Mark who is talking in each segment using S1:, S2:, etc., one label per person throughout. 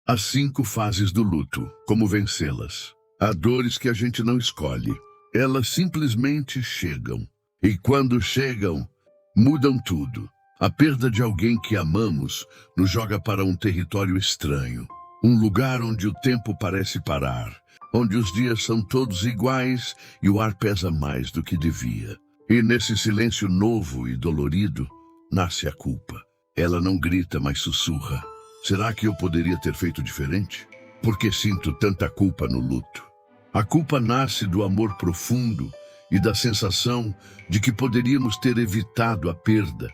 S1: As 5 fases do luto, como vencê-las. Há dores que a gente não escolhe. Elas simplesmente chegam. E quando chegam, mudam tudo. A perda de alguém que amamos nos joga para um território estranho. Um lugar onde o tempo parece parar. Onde os dias são todos iguais e o ar pesa mais do que devia. E nesse silêncio novo e dolorido, nasce a culpa. Ela não grita, mas sussurra. Será que eu poderia ter feito diferente? Por que sinto tanta culpa no luto? A culpa nasce do amor profundo e da sensação de que poderíamos ter evitado a perda,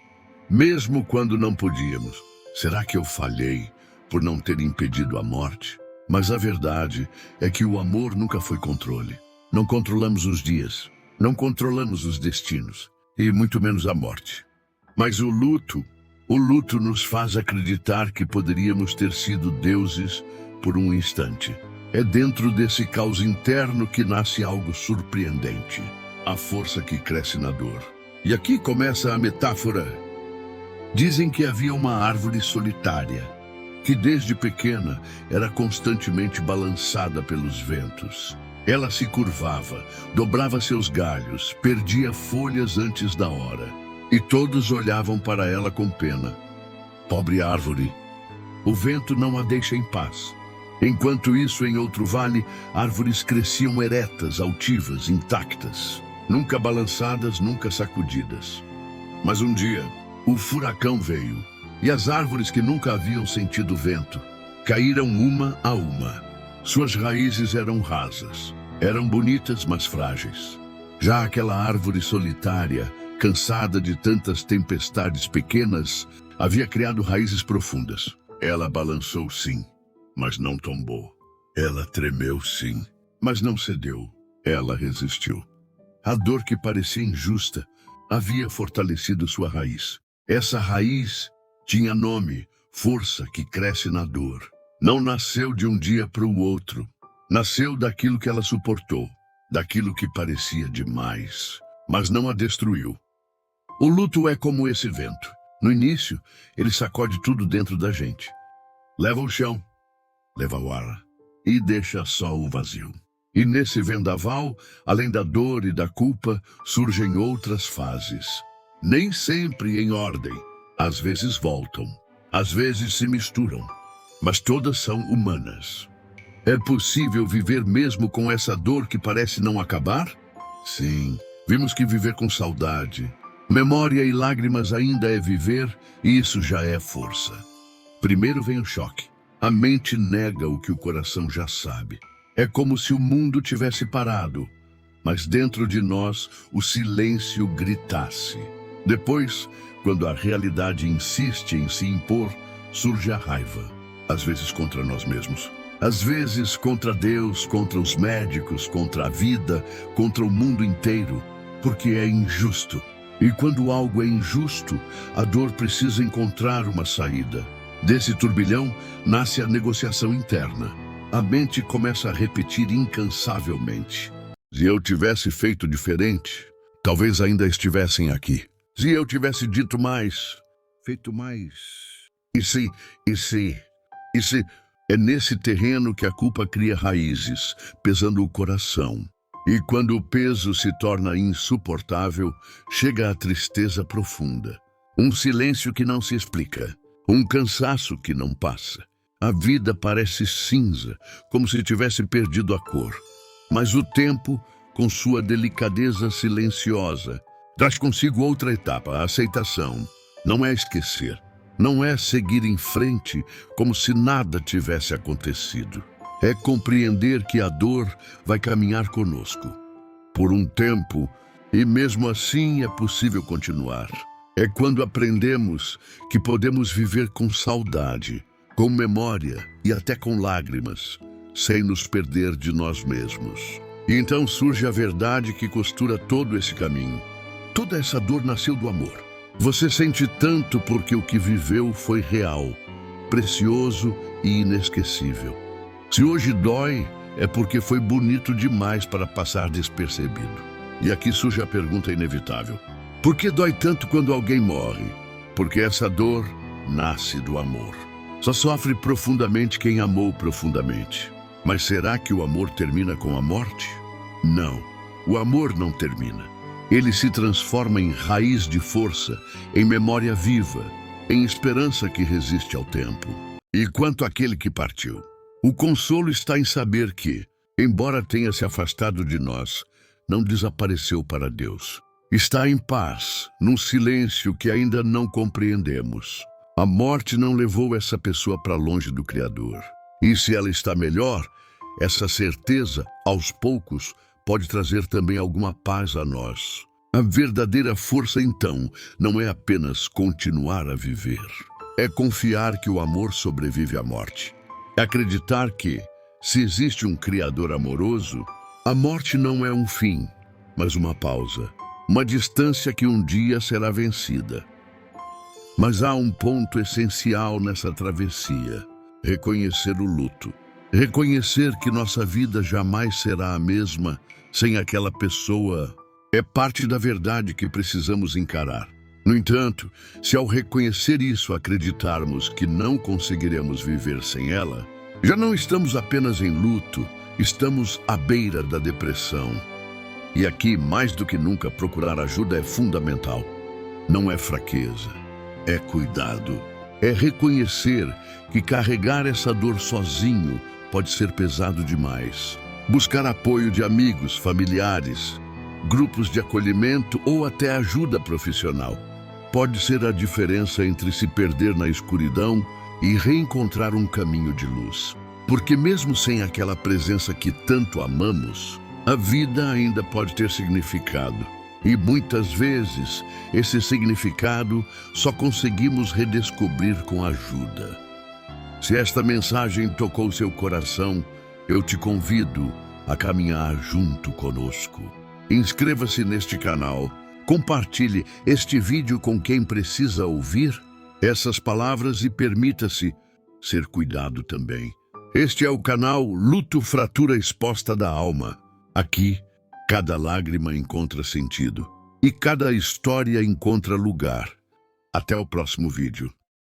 S1: mesmo quando não podíamos. Será que eu falhei por não ter impedido a morte? Mas a verdade é que o amor nunca foi controle. Não controlamos os dias, não controlamos os destinos, e muito menos a morte. Mas o luto nos faz acreditar que poderíamos ter sido deuses por um instante. É dentro desse caos interno que nasce algo surpreendente. A força que cresce na dor. E aqui começa a metáfora. Dizem que havia uma árvore solitária, que desde pequena era constantemente balançada pelos ventos. Ela se curvava, dobrava seus galhos, perdia folhas antes da hora. E todos olhavam para ela com pena. Pobre árvore. O vento não a deixa em paz. Enquanto isso, em outro vale, árvores cresciam eretas, altivas, intactas. Nunca balançadas, nunca sacudidas. Mas um dia, o furacão veio. E as árvores que nunca haviam sentido vento caíram uma a uma. Suas raízes eram rasas. Eram bonitas, mas frágeis. Já aquela árvore solitária, cansada de tantas tempestades pequenas, havia criado raízes profundas. Ela balançou sim, mas não tombou. Ela tremeu sim, mas não cedeu. Ela resistiu. A dor que parecia injusta havia fortalecido sua raiz. Essa raiz tinha nome, força que cresce na dor. Não nasceu de um dia para o outro. Nasceu daquilo que ela suportou, daquilo que parecia demais, mas não a destruiu. O luto é como esse vento. No início, ele sacode tudo dentro da gente. Leva o chão, leva o ar e deixa só o vazio. E nesse vendaval, além da dor e da culpa, surgem outras fases. Nem sempre em ordem. Às vezes voltam, às vezes se misturam, mas todas são humanas. É possível viver mesmo com essa dor que parece não acabar? Sim, vimos que viver com saudade, memória e lágrimas ainda é viver, e isso já é força. Primeiro vem o choque. A mente nega o que o coração já sabe. É como se o mundo tivesse parado, mas dentro de nós o silêncio gritasse. Depois, quando a realidade insiste em se impor, surge a raiva. Às vezes contra nós mesmos. Às vezes contra Deus, contra os médicos, contra a vida, contra o mundo inteiro, porque é injusto. E quando algo é injusto, a dor precisa encontrar uma saída. Desse turbilhão nasce a negociação interna. A mente começa a repetir incansavelmente. Se eu tivesse feito diferente, talvez ainda estivessem aqui. Se eu tivesse dito mais, feito mais. E se... É nesse terreno que a culpa cria raízes, pesando o coração. E quando o peso se torna insuportável, chega a tristeza profunda. Um silêncio que não se explica. Um cansaço que não passa. A vida parece cinza, como se tivesse perdido a cor. Mas o tempo, com sua delicadeza silenciosa, traz consigo outra etapa, a aceitação. Não é esquecer. Não é seguir em frente como se nada tivesse acontecido. É compreender que a dor vai caminhar conosco por um tempo e mesmo assim é possível continuar. É quando aprendemos que podemos viver com saudade, com memória e até com lágrimas, sem nos perder de nós mesmos. E então surge a verdade que costura todo esse caminho. Toda essa dor nasceu do amor. Você sente tanto porque o que viveu foi real, precioso e inesquecível. Se hoje dói, é porque foi bonito demais para passar despercebido. E aqui surge a pergunta inevitável. Por que dói tanto quando alguém morre? Porque essa dor nasce do amor. Só sofre profundamente quem amou profundamente. Mas será que o amor termina com a morte? Não, o amor não termina. Ele se transforma em raiz de força, em memória viva, em esperança que resiste ao tempo. E quanto àquele que partiu, o consolo está em saber que, embora tenha se afastado de nós, não desapareceu para Deus. Está em paz, num silêncio que ainda não compreendemos. A morte não levou essa pessoa para longe do Criador. E se ela está melhor, essa certeza, aos poucos, pode trazer também alguma paz a nós. A verdadeira força, então, não é apenas continuar a viver. É confiar que o amor sobrevive à morte. É acreditar que, se existe um Criador amoroso, a morte não é um fim, mas uma pausa. Uma distância que um dia será vencida. Mas há um ponto essencial nessa travessia: reconhecer o luto. Reconhecer que nossa vida jamais será a mesma sem aquela pessoa é parte da verdade que precisamos encarar. No entanto, se ao reconhecer isso acreditarmos que não conseguiremos viver sem ela, já não estamos apenas em luto, estamos à beira da depressão. E aqui, mais do que nunca, procurar ajuda é fundamental. Não é fraqueza, é cuidado. É reconhecer que carregar essa dor sozinho pode ser pesado demais. Buscar apoio de amigos, familiares, grupos de acolhimento ou até ajuda profissional pode ser a diferença entre se perder na escuridão e reencontrar um caminho de luz. Porque mesmo sem aquela presença que tanto amamos, a vida ainda pode ter significado. E muitas vezes, esse significado só conseguimos redescobrir com ajuda. Se esta mensagem tocou seu coração, eu te convido a caminhar junto conosco. Inscreva-se neste canal, compartilhe este vídeo com quem precisa ouvir essas palavras e permita-se ser cuidado também. Este é o canal Luto, Fratura Exposta da Alma. Aqui, cada lágrima encontra sentido e cada história encontra lugar. Até o próximo vídeo.